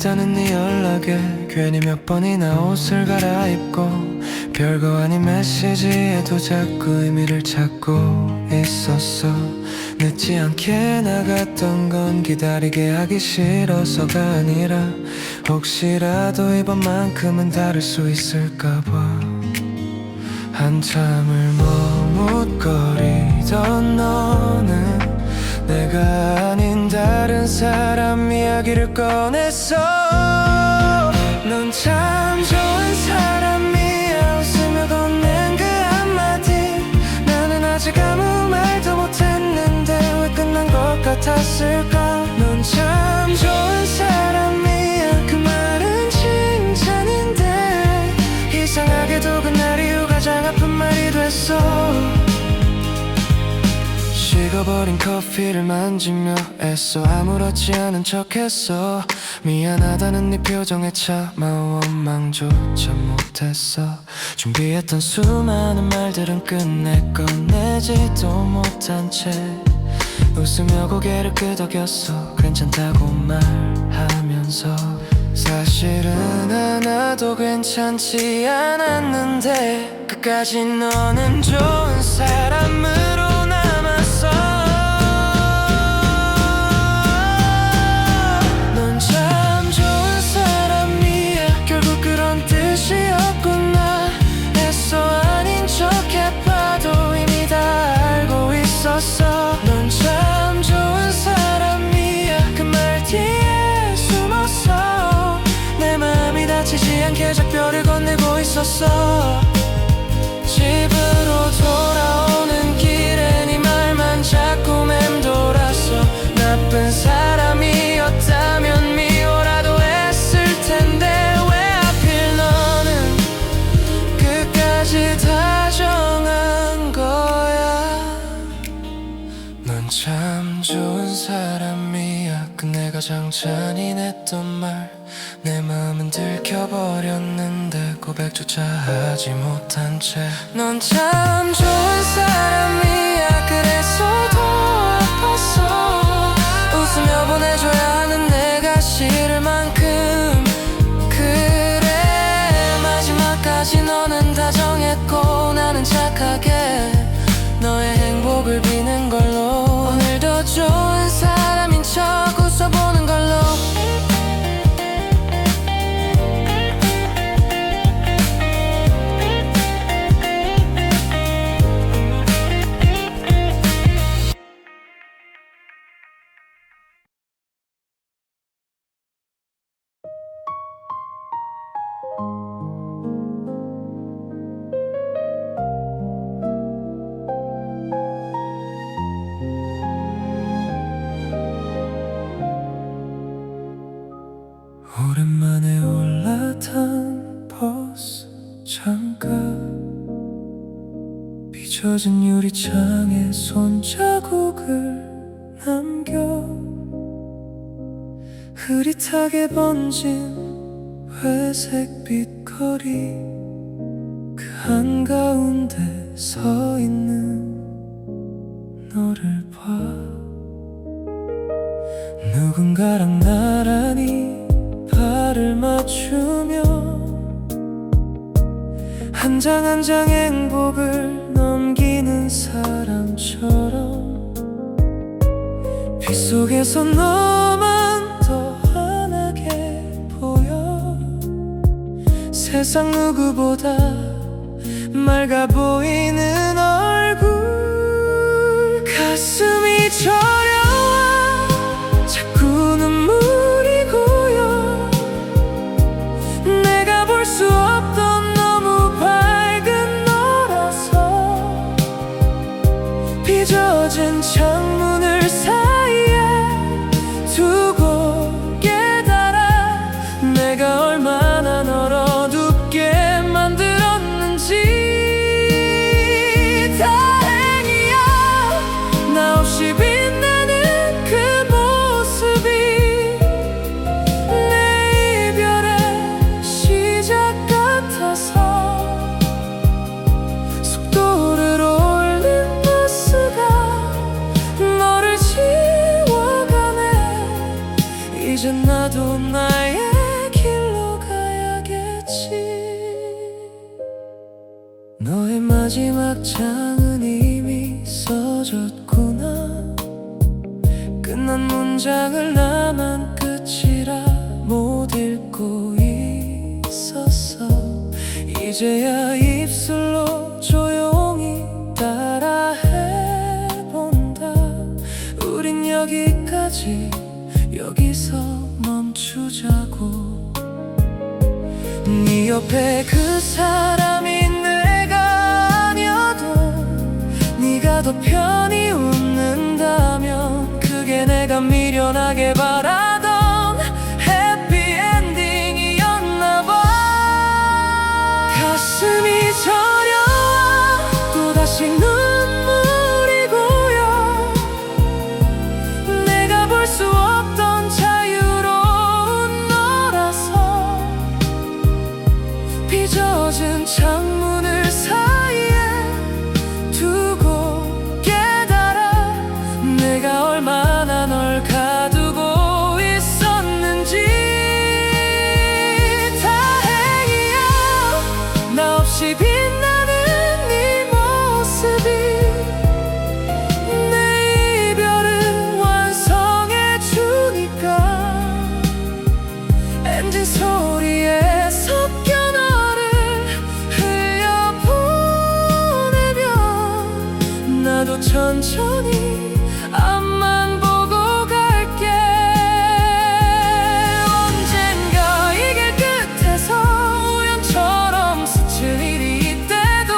없다는 네 연락에 괜히 몇 번이나 옷을 갈아입고 별거 아닌 메시지에도 자꾸 의미를 찾고 있었어. 늦지 않게 나갔던 건 기다리게 하기 싫어서가 아니라 혹시라도 이번만큼은 다를 수 있을까봐. 한참을 머뭇거리던 너는 내가 아닌 다른 사람 이야기를 꺼냈어. 넌 참 좋은 사람이야. 웃으며 건넨 그 한마디 나는 아직 아무 말도 못했는데 왜 끝난 것 같았을까. 넌 참 좋은 사람이야. 그 말은 칭찬인데 이상하게도 그날 이후 가장 아픈 말이 됐어. 식어버린 커피를 만지며 애써 아무렇지 않은 척했어. 미안하다는 네 표정에 차마워 원망조차 못했어. 준비했던 수많은 말들은 끝내 꺼내지도 못한 채 웃으며 고개를 끄덕였어. 괜찮다고 말하면서 사실은 하나도 괜찮지 않았는데 끝까지 너는 좋은 사람으로 남았어. 넌 참 좋은 사람이야. 결국 그런 뜻이었구나. 애써 아닌 척 해봐도 이미 다 알고 있었어. 넌 참 좋은 사람이야. 그 말 뒤에 숨어서 내 마음이 다치지 않게 작별을 건네고 있었어. 집으로 돌아오는 길에 네 말만 자꾸 맴돌았어. 나쁜 사람이었다면 미워라도 했을 텐데 왜 하필 너는 끝까지 다정한 거야. 넌 참 좋은 사람이야. 그 내가 장 잔인했던 말 내 마음은 들켜버렸는데 고백조차 하지 못한 채 넌 참 좋은 사람이야. 그래서 더 아팠어. 웃으며 보내줘야 하는 내가 싫을 만큼. 그래 마지막까지 너는 다정했고 나는 착하게 너의 행복을 비는 걸로 오늘도 좋은 사람인 척 웃어보는 걸로. 오랜만에 올라탄 버스 창가 비춰진 유리창에 손자국을 남겨 흐릿하게 번진 회색빛 거리 그 한가운데 서 있는 너를 봐. 누군가랑 나란히 발을 맞추며 한 장 한 장 행복을 넘기는 사람처럼 빗속에서 너만 더 환하게 보여. 세상 누구보다 맑아 보이는 얼굴. 가슴이 저려와 자꾸 눈물이 고여. 내가 볼 수 없던 너무 밝은 너라서 빚어진 창문을 사이에 두고 깨달아 내가 얼마나 널 어둡게 만들었는지. 다행이야 나 없이 빛나는 그 모습이 내 이별의 시작 같아. 악장은 이미 써졌구나. 끝난 문장을 나만 끝이라 못 읽고 있었어. 이제야 입술로 조용히 따라해본다. 우린 여기까지, 여기서 멈추자고. 네 옆에 그 사람이 내가 아니어도 네가 더 편히 웃는다면 그게 내가 미련하게 바라던 해피엔딩이었나봐. 가슴이 저려와 또다시 눈물이 고여. 내가 볼 수 없던 자유로운 너라서 빚어진 창문을 사이에 두고 깨달아 내가 얼마나 널 가두고 있었는지. 다행이야, 나 없이 빛나는 네 모습이 내 이별을 완성해 주니까. 엔진 소리에 섞여 너를 흘려보내면 나도 천천히 앞만 보고 갈게. 언젠가 이 길 끝에서 우연처럼 스칠 일이 있대도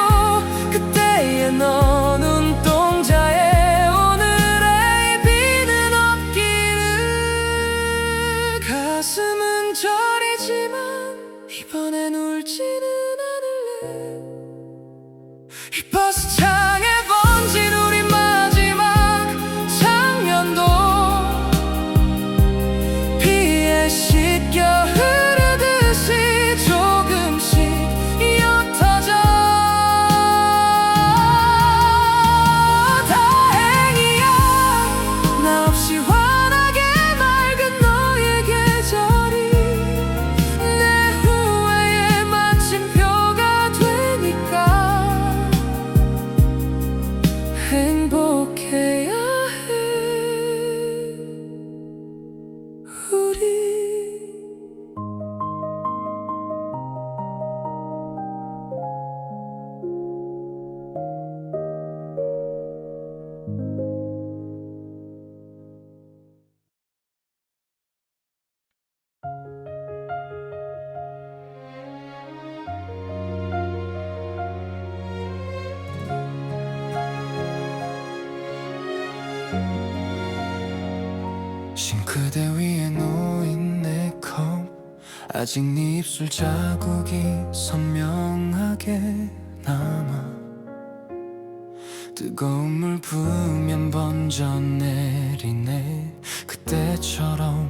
그때의 너 눈동자에 오늘의 비는 없기를. 가슴은 저리지만 이번엔 울지는 않을래. 이 버스창에 번진 우리 마지막 장면도 비에 씻겨 흐르듯이 조금씩 옅어져. 다행이야, 나 없이 환하게 맑은 너의 계절이 내 후회의 마침표가 되니까. 행복해야 해 우리. 싱크대 위에 놓인 내 컵, 아직 네 입술 자국이 선명하게 남아. 뜨거운 물 부으면 번져 내리네. 그때처럼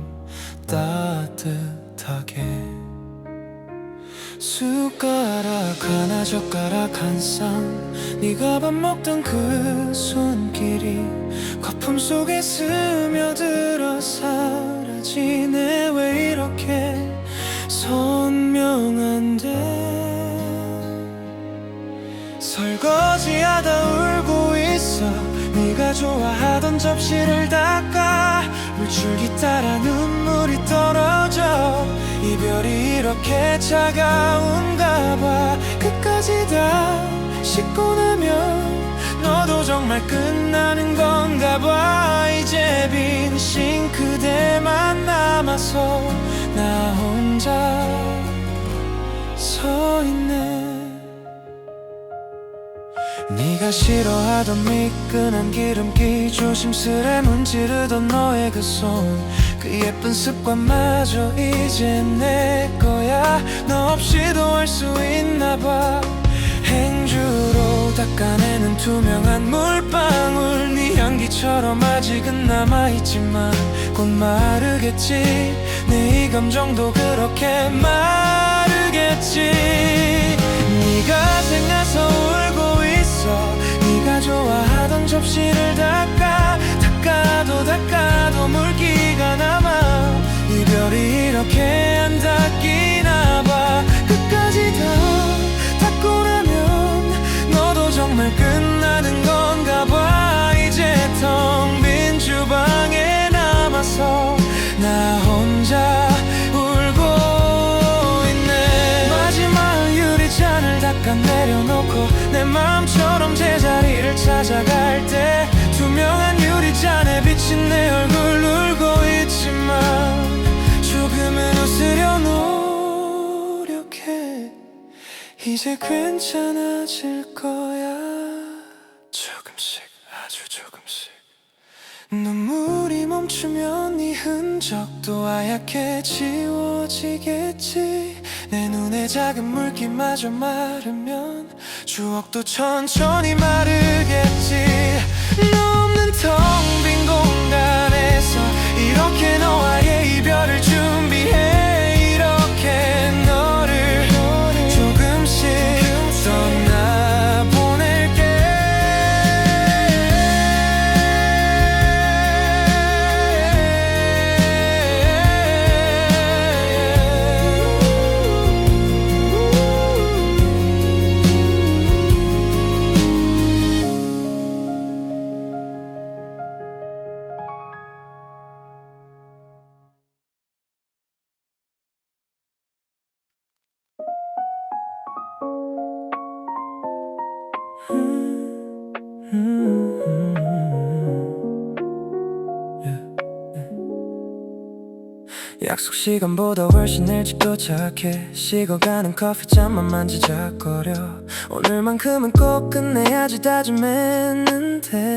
따뜻하게. 숟가락 하나 젓가락 한 쌍, 네가 밥 먹던 그 손길이 거품 속에 스며들어 사라지네. 왜 이렇게 선명한데. 설거지하다 울고 있어. 네가 좋아하던 접시를 닦아 물줄기 따라 눈물이 떨어져. 이별이 이렇게 차가운가 봐. 끝까지 다 씻고 나면 너도 정말 끝나는 건가 봐. 이제 빈 싱크대만 남아서 나 혼자 서 있네. 네가 싫어하던 미끈한 기름기 조심스레 문지르던 너의 그 손, 그 예쁜 습관마저 이제 내 거야. 너 없이도 할 수 있나 봐. 행주로 닦아내는 투명한 물방울, 네 향기처럼 아직은 남아있지만 곧 마르겠지. 내 이 감정도 그렇게 마르겠지. 네가 생각서 울고 있어. 네가 좋아하던 접시를 닦아도 물기가 남아. 이별이 이렇게 안 닦이나 봐. 끝까지 다 닦고 나면 너도 정말 잠깐 내려놓고 내 마음처럼 제자리를 찾아갈 때 투명한 유리잔에 비친 내 얼굴 울고 있지만 조금은 웃으려 노력해. 이제 괜찮아질 거야. 조금씩, 아주 조금씩. 눈물이 멈추면 네 흔적도 하얗게 지워지겠지. 내 눈에 작은 물기마저 마르면 추억도 천천히 마르겠지. 너 없는 텅 빈 공간에서 이렇게 너와의 이별을 준비해. 이렇게 너를 조금씩 떠나보낼게. 약속 시간보다 훨씬 일찍 도착해. 식어가는 커피잔만 만지작거려. 오늘만큼은 꼭 끝내야지 다짐했는데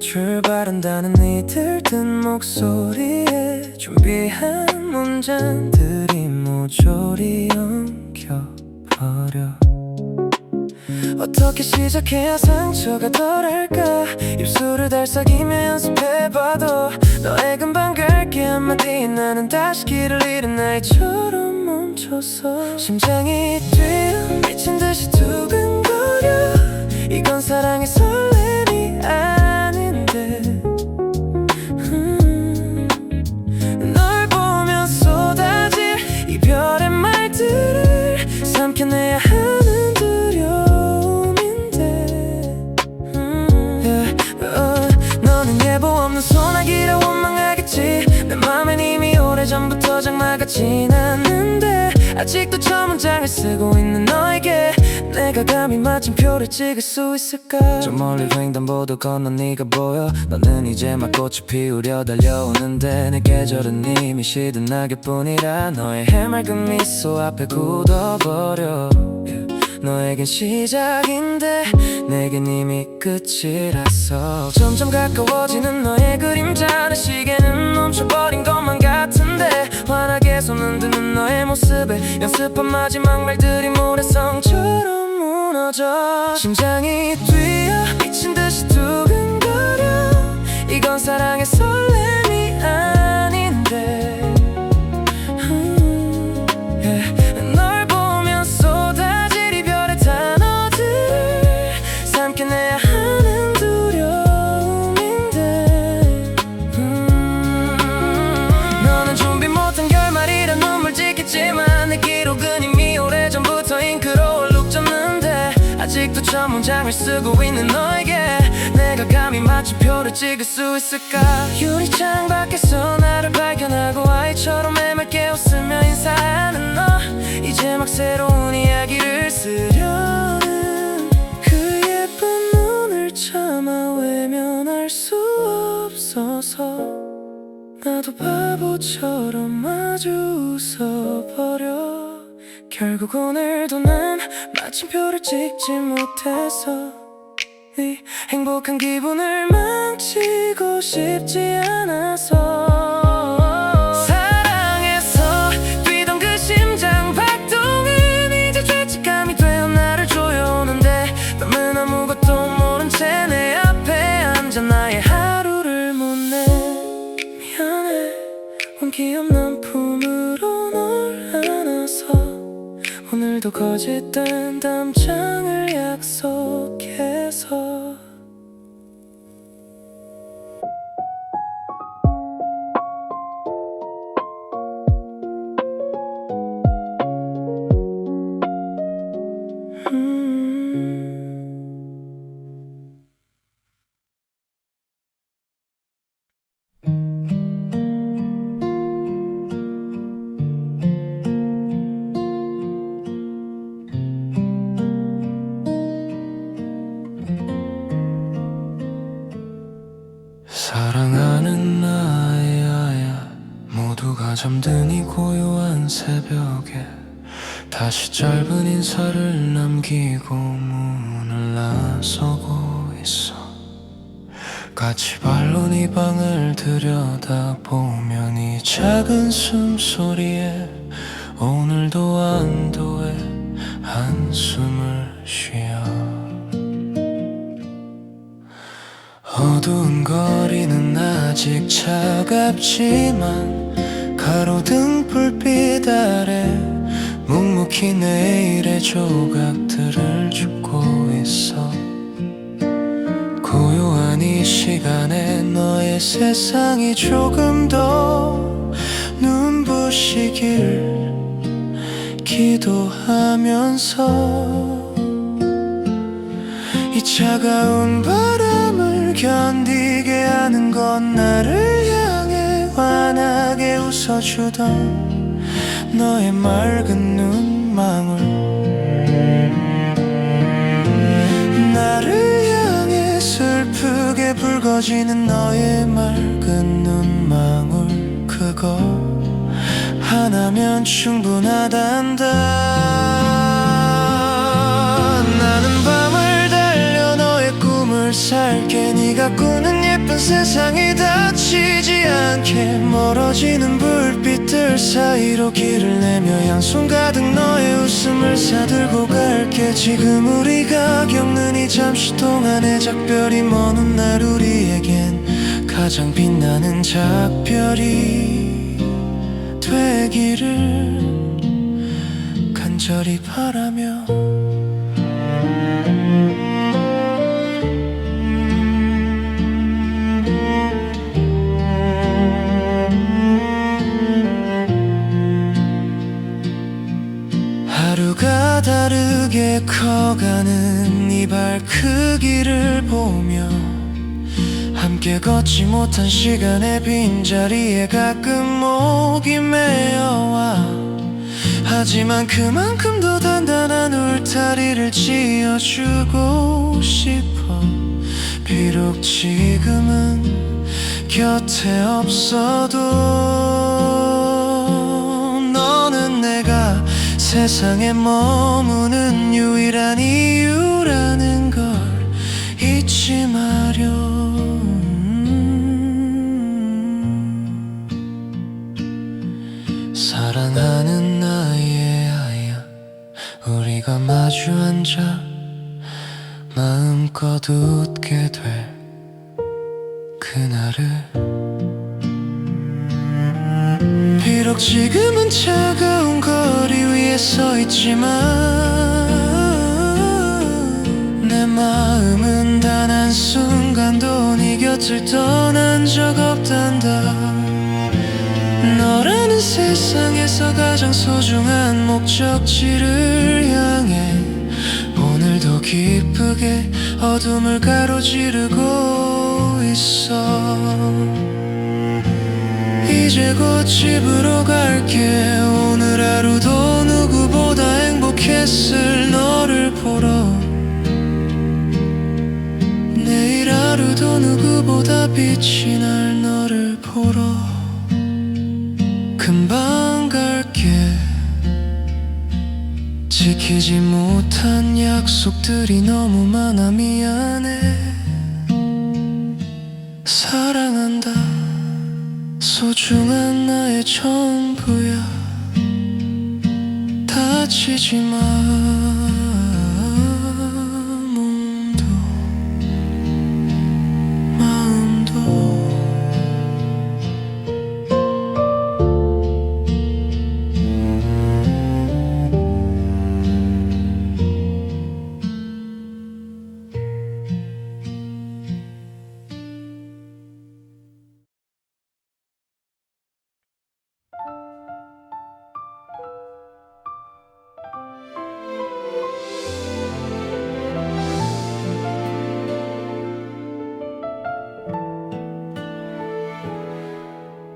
출발한다는 네 들뜬 목소리에 준비한 문장들이 모조리 엉켜버려. 어떻게 시작해야 상처가 덜할까. 입술을 달싹이며 연습해봐도 너의 금방 갈게 한마디 나는 다시 길을 잃은 나이처럼 멈춰서 심장이 뛰어 미친듯이 두근거려. 이건 사랑의 설렘이 아닌데 널 보면 쏟아질 이별의 말들을 삼켜내야 하는 너는 예보 없는 소나기라 원망하겠지. 내 맘엔 이미 오래전부터 장마가 지났는데 아직도 저 문장을 쓰고 있는 너에게 내가 감히 마침표를 찍을 수 있을까. 저 멀리 횡단보도 건너 네가 보여. 너는 이제 막 꽃이 피우려 달려오는데 내 계절은 이미 시든 낙엽뿐이라 너의 해맑은 미소 앞에 굳어버려. 너에겐 시작인데 내겐 이미 끝이라서 점점 가까워지는 너의 그림자. 내 시계는 멈춰버린 것만 같은데 환하게 손을 드는 너의 모습에 연습한 마지막 말들이 모래성처럼 무너져. 심장이 뛰어 미친듯이 두근거려. 이건 사랑의 설렘이 아닌데 널 보면 쏟아질 이별의 단어들을 삼켜내야 하는 두려움인데 너는 준비 못한 결말이라 눈물 짓겠지만 내 기록은 이미 오래전부터 잉크로 얼룩 졌는데 아직도 저 문장을 쓰고 있는 너에게 내가 감히 마침표를 찍을 수 있을까. 유리창 밖에서 나를 발견하고 아이처럼 해맑게 웃으며 인사하는 너. 이제 막 새로운 이야기를 쓰려는 그 예쁜 눈을 차마 외면할 수 없어서 나도 바보처럼 마주 웃어버려. 결국 오늘도 난 마침표를 찍지 못해서 이 행복한 기분을 망치고 싶지 않아서 사랑해서 뛰던 그 심장 박동은 이제 죄책감이 되어 나를 조여오는데 밤은 아무것도 모른 채 내 앞에 앉아 나의 하루를 묻네. 미안해 원기 없는 품으로 널 안아서 오늘도 거짓된 담장을 약속해서 잠든 이 고요한 새벽에 다시 짧은 인사를 남기고 문을 나서고 있어. 같이 발로 네 방을 들여다보면 이 작은 숨소리에 오늘도 안도의 한숨을 쉬어. 어두운 거리는 아직 차갑지만 가로등 불빛 아래 묵묵히 내일의 조각들을 줍고 있어. 고요한 이 시간에 너의 세상이 조금 더 눈부시길 기도하면서 이 차가운 바람을 견디게 하는 건 나를 향해 환하게 웃어주던 너의 맑은 눈망울, 나를 향해 슬프게 붉어지는 너의 맑은 눈망울, 그거 하나면 충분하단다. 나는 밤을 달려 너의 꿈을 살게. 네가 꾸는 예쁜 세상이 다치지 않게 멀어지는 불빛들 사이로 길을 내며 양손 가득 너의 웃음을 사들고 갈게. 지금 우리가 겪는 이 잠시 동안의 작별이 먼 훗날 우리에겐 가장 빛나는 작별이 되기를 간절히 바라며. 하루가 다르게 커가는 이 발 크기를 보며 함께 걷지 못한 시간의 빈자리에 가끔 목이 메어와. 하지만 그만큼 더 단단한 울타리를 지어주고 싶어. 비록 지금은 곁에 없어도 너는 내가 세상에 머무는 유일한 이유라는 걸 잊지 마렴. 사랑하는 나의 아야, 우리가 마주 앉아 마음껏 웃게 될 그날을. 비록 지금은 차가운 거리 위에 서 있지만 내 마음은 단 한순간도 네 곁을 떠난 적 없단다. 너라는 세상에서 가장 소중한 목적지를 향해 오늘도 기쁘게 어둠을 가로지르고 있어. 이제 곧 집으로 갈게. 오늘 하루도 누구보다 행복했을 너를 보러. 내일 하루도 누구보다 빛이 날 너를 보러. 금방 갈게. 지키지 못한 약속들이 너무 많아 미안해. 사랑한다. 소중한 나의 전부야. 다치지 마. 몸도 마음도.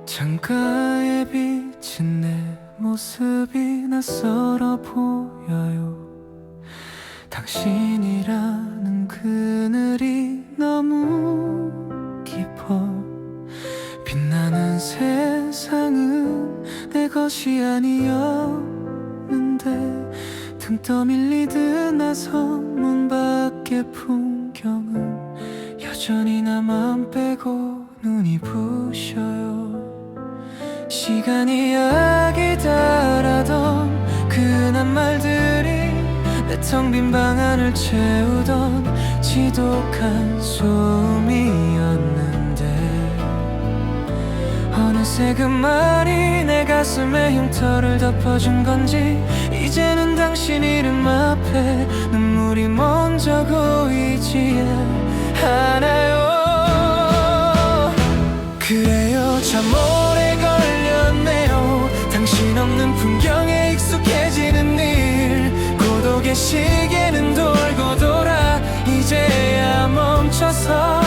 창가에 비친 내 모습이 낯설어 보여요. 당신이라는 그늘이 너무 깊어. 빛나는 세상은 내 것이 아니었는데 등 떠밀리듯 나선 문 밖의 풍경은 여전히 나만 빼고 눈이 부셔요. 시간이 약이다라던 그날 말들이 내 텅 빈 방 안을 채우던 지독한 소음이었는데 어느새 그 말이 내 가슴에 흉터를 덮어준 건지 이제는 당신 이름 앞에 눈물이 먼저 고이지 않아요. 그래요, 참 오래 걸렸네요. 당신 없는 풍경에 익숙해지는 일, 고독의 시계는 돌고 돌아 이제야 멈춰서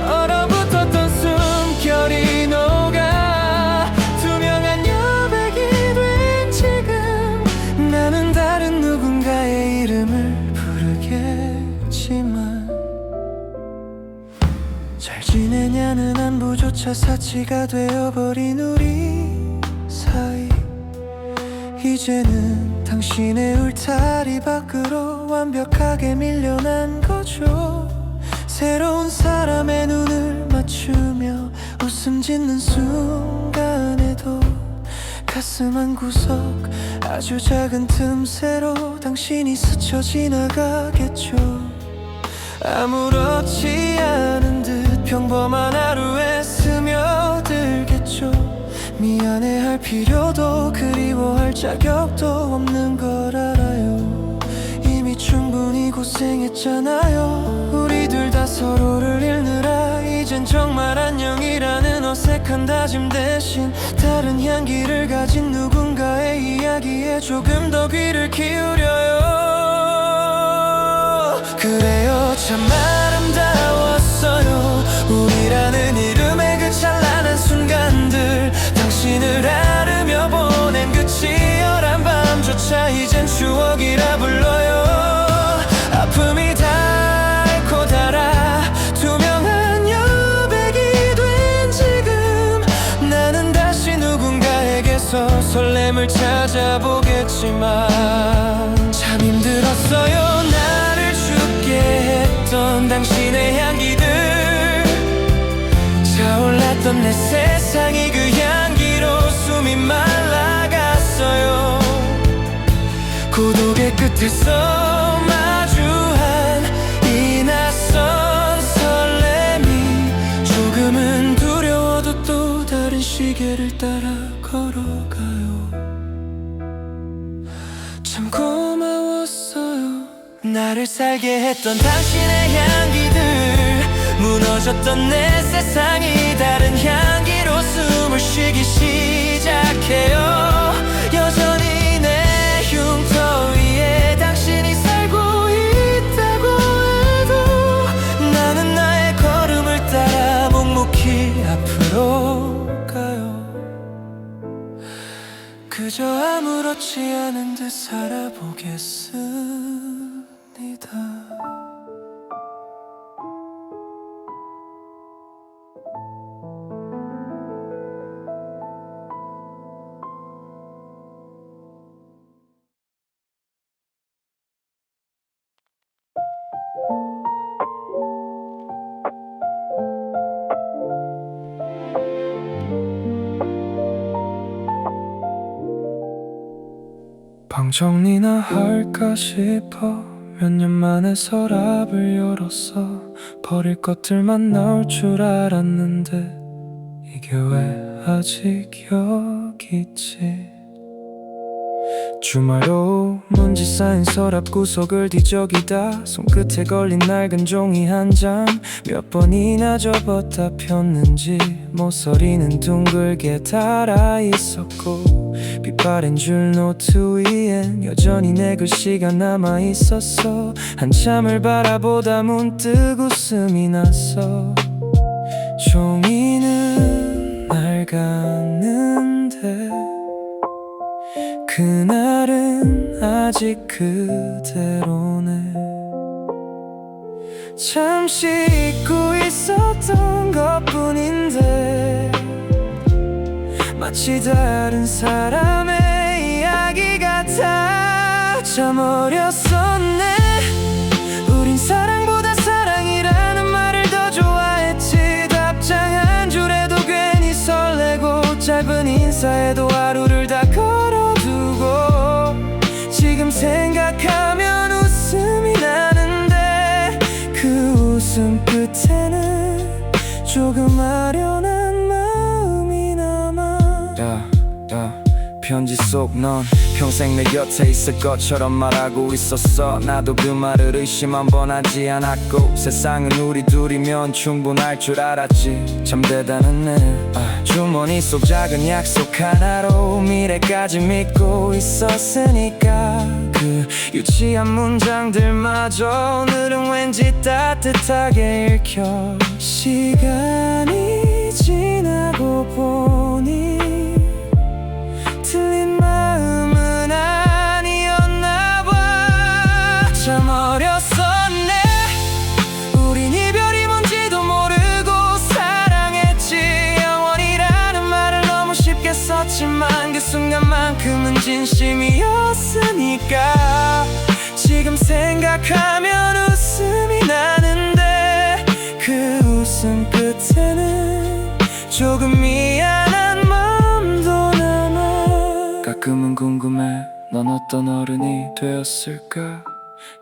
얼어붙었던 숨결이 녹아 투명한 여백이 된 지금 나는 다른 누군가의 이름을 부르겠지만 잘 지내냐는 안부조차 사치가 되어버린 우리 사이, 이제는 당신의 울타리 밖으로 완벽하게 밀려난 거죠. 새로운 사람의 눈을 맞추며 웃음 짓는 순간에도 가슴 한구석 아주 작은 틈새로 당신이 스쳐 지나가겠죠. 아무렇지 않은 듯 평범한 하루에 스며들겠죠. 미안해할 필요도 그리워할 자격도 없는 걸 알아요. 이미 충분히 고생했잖아요. 우리 둘 다 서로를 잃느라 이젠 정말 안녕이라는 어색한 다짐 대신 다른 향기를 가진 누군가의 이야기에 조금 더 귀를 기울여요. 그래요, 참 아름다웠어요. 우리라는 이름의 그 찬란한 순간들, 당신을 아르며 보낸 그 치열한 밤조차 이젠 추억이라 불러요. 아픔이 닳고 달아 투명한 여백이 된 지금 나는 다시 누군가에게서 설렘을 찾아보겠지만 참 힘들었어요. 나를 죽게 했던 당신의 향기들, 차올랐던 내 세상이 그 향기로 숨이 말라갔어요. 고독의 끝에서 마주한 이 낯선 설렘이 조금은 두려워도 또 다른 시계를 따라 걸어가요. 참 고마웠어요. 나를 살게 했던 당신의 향기들, 무너졌던 내 세상이 다른 향기로 숨을 쉬기 시작해요. 여전히 내 흉터 위에 당신이 살고 있다고 해도 나는 나의 걸음을 따라 묵묵히 앞으로 가요. 그저 아무렇지 않은 듯 살아보겠습니다. 방 정리나 할까 싶어 몇 년 만에 서랍을 열었어. 버릴 것들만 나올 줄 알았는데 이게 왜 아직 여기 있지. 주말 오후 먼지 쌓인 서랍 구석을 뒤적이다 손끝에 걸린 낡은 종이 한 장 몇 번이나 접었다 폈는지 모서리는 둥글게 달아 있었고 빛바랜 줄 노트 위엔 여전히 내 글씨가 남아 있었어. 한참을 바라보다 문득 웃음이 났어. 종이는 낡았는데 그날은 아직 그대로네. 잠시 잊고 있었던 것뿐인데 마치 다른 사람의 이야기 같아. 참 어렸었네. 우린 사랑보다 사랑이라는 말을 더 좋아했지. 답장 한 줄에도 괜히 설레고 짧은 인사에도 하루를 다 걸어두고 지금 생각하면 웃음이 나는데 그 웃음 끝에는 조금 아련한 마음이 남아. 편지 속 넌 평생 내 곁에 있을 것처럼 말하고 있었어. 나도 그 말을 의심 한 번 하지 않았고 세상은 우리 둘이면 충분할 줄 알았지. 참 대단했네. 주머니 속 작은 약속 하나로 미래까지 믿고 있었으니까 그 유치한 문장들마저 오늘은 왠지 따뜻하게 읽혀. 시간이 지나고 보니 틀린 마음은 아니었나 봐. 참 어렸었네. 우린 이별이 뭔지도 모르고 사랑했지. 영원이라는 말을 너무 쉽게 썼지만 그 순간만큼은 진심이었으니까 지금 생각하면 웃음이 나는데 그 웃음 끝에는 조금 미안한 마음도 남아. 가끔은 궁금해. 넌 어떤 어른이 되었을까?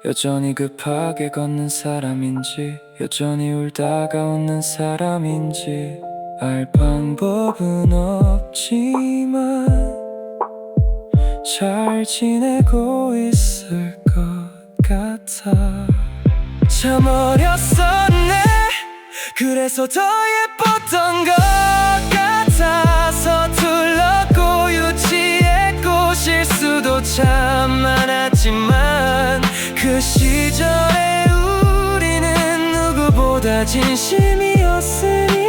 여전히 급하게 걷는 사람인지 여전히 울다가 웃는 사람인지 알 방법은 없지만 잘 지내고 있을 것 같아. 참 어렸었네. 그래서 더 예뻤던 것 같아. 서툴렀고 유치했고 실수도 참 많았지만 그 시절에 우리는 누구보다 진심이었으니까.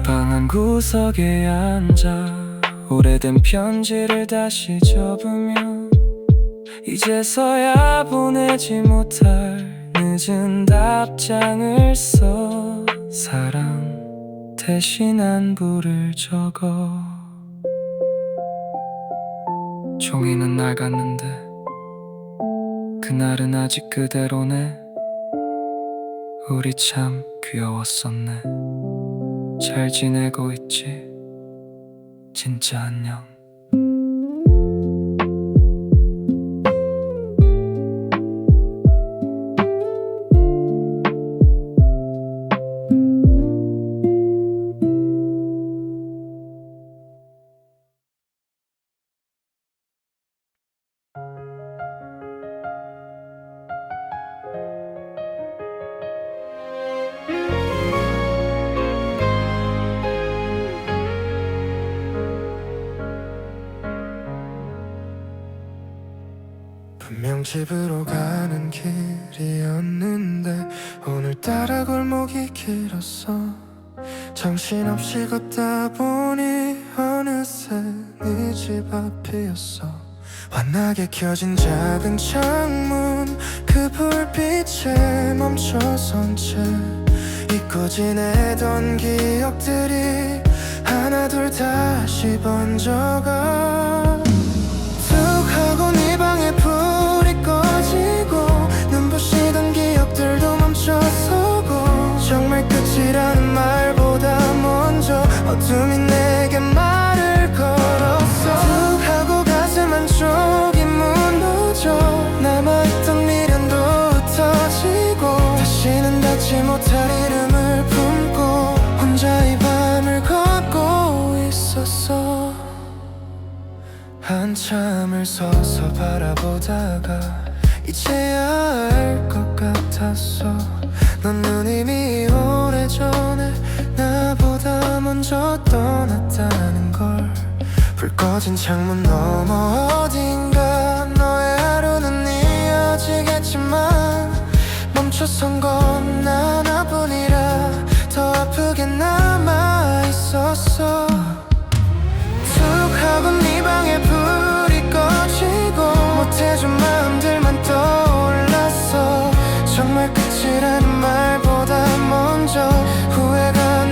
방 한 구석에 앉아 오래된 편지를 다시 접으며 이제서야 보내지 못할 늦은 답장을 써. 사랑 대신 안부를 적어. 종이는 낡았는데 그날은 아직 그대로네. 우리 참 귀여웠었네. 잘 지내고 있지? 진짜 안녕. 분명 집으로 가는 길이었는데 오늘따라 골목이 길었어. 정신없이 걷다 보니 어느새 네 집 앞이었어. 환하게 켜진 작은 창문 그 불빛에 멈춰선 채 잊고 지내던 기억들이 하나둘 다시 번져가. 툭 하고 네 방에 불이 꺼지고 눈부시던 기억들도 멈춰서고 정말 끝이라는 말보다 먼저 어둠이 내게 말을 걸었어. 툭 하고 가슴 한쪽이 무너져 남아있던 미련도 흩어지고 다시는 닿지 못할 이름을 품고 혼자 이 밤을 걷고 있었어. 한참을 서서 바라보다가 이제야 알 것 같았어. 넌 이미 오래전에 나보다 먼저 떠났다는 걸. 불 꺼진 창문 너머 어딘가 너의 하루는 이어지겠지만 멈춰선 건 하나뿐이라 더 아프게 남아있었어. 툭 하고 네 방에 불이 꺼지고 못해준 마음들만 떠올랐어. 정말 끝이라는 말보다 먼저 후회가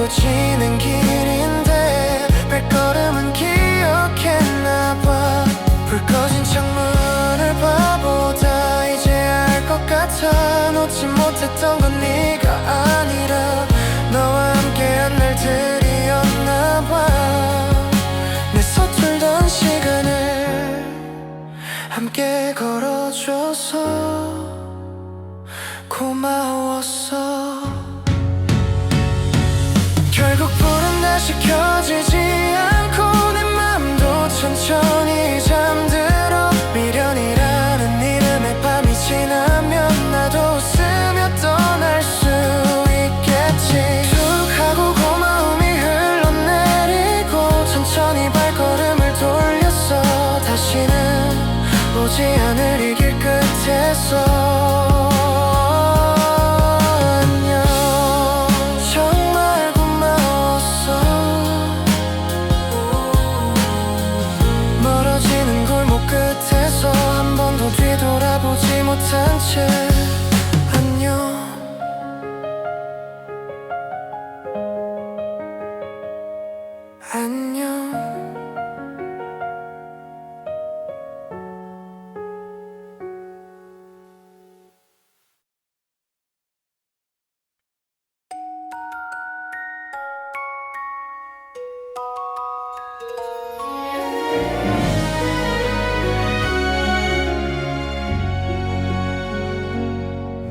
지는 길인데 발걸음은 기억했나봐. 불 꺼진 창문을 바보다 이제 알 것 같아. 놓지 못했던 건 네가 아니라 너와 함께한 날들이었나봐. 내 서툴던 시간을 함께 걸어줘서 고마웠어. 결국 불은 다시 켜지지 않고 내 맘도 천천히 잠들어. 미련이라는 이름의 밤이 지나면 나도 웃으며 떠날 수 있겠지. 툭 하고 고마움이 흘러내리고 천천히 발걸음을 돌렸어. 다시는 오지 않을 이 길 끝에서 한 번도 뒤돌아보지 못한 채 안녕. 안녕.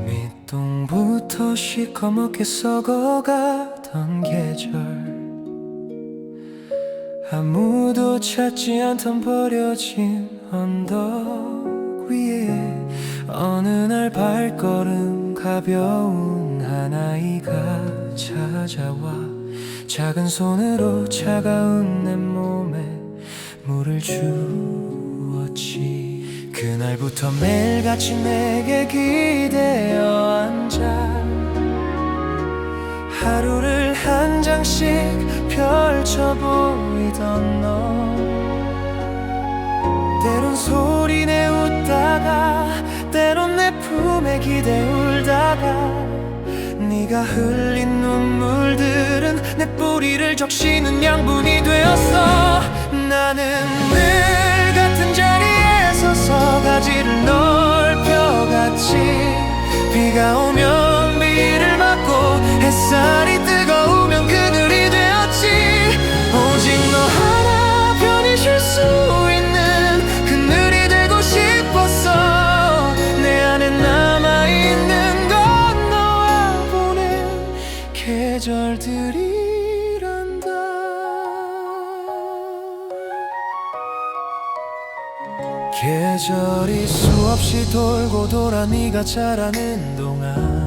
밑동부터 시커멓게 썩어가던 계절, 아무도 찾지 않던 버려진 언덕 위에 어느 날 발걸음 가벼운 한 아이가 찾아와 작은 손으로 차가운 내 몸에 물을 주었지. 그날부터 매일같이 내게 기대어 앉아 하루를 한 장씩 펼쳐 보이던 너. 때론 소리내 웃다가 때론 내 품에 기대 울다가 네가 흘린 눈물들은 내 뿌리를 적시는 양분이 되었어. 나는 늘 같은 자리에 서서 가지를 넓혀갔지. 비가 오면 비를 맞고 햇살이 뜨거우면 그늘이 되었지. 오직 너 하나 편히 쉴 수 있는 그늘이 되고 싶었어. 내 안에 남아있는 건 너와 보낸 계절들이란다. 계절이 수없이 돌고 돌아 네가 자라는 동안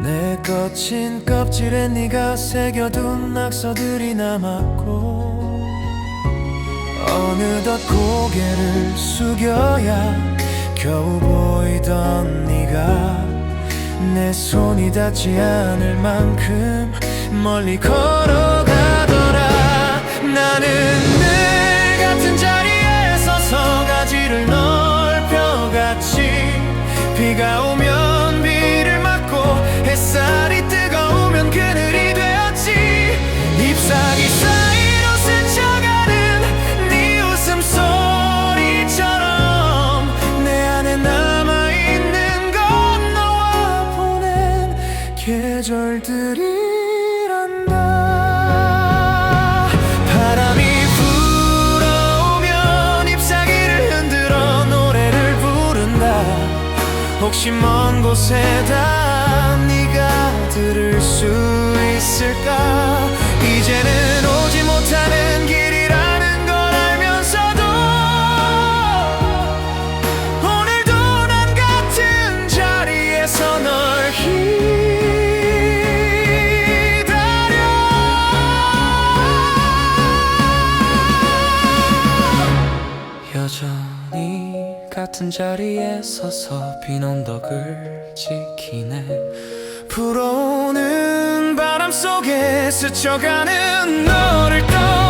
내 거친 껍질에 네가 새겨둔 낙서들이 남았고 어느덧 고개를 숙여야 겨우 보이던 네가 내 손이 닿지 않을 만큼 멀리 걸어가더라. 나는 늘 같은 자리에 서서 가지를 넓혀갔지. 비가 오면 비를 맞고 햇살이 뜨거우면 그늘이 되었지. 잎사귀 사이로 스쳐가는 네 웃음소리처럼 내 안에 남아있는 건 너와 보낸 계절들이란다. 바람이 불어오면 잎사귀를 흔들어 노래를 부른다. 혹시 먼 곳에다 네가 들을 수 있을까. 이제는 오지 못하는 길이라는 걸 알면서도 오늘도 난 같은 자리에서 널 기다려. 여전히 같은 자리에 서서 빈 언덕을 지키네. 불어오는 바람 속에 스쳐가는 너를 떠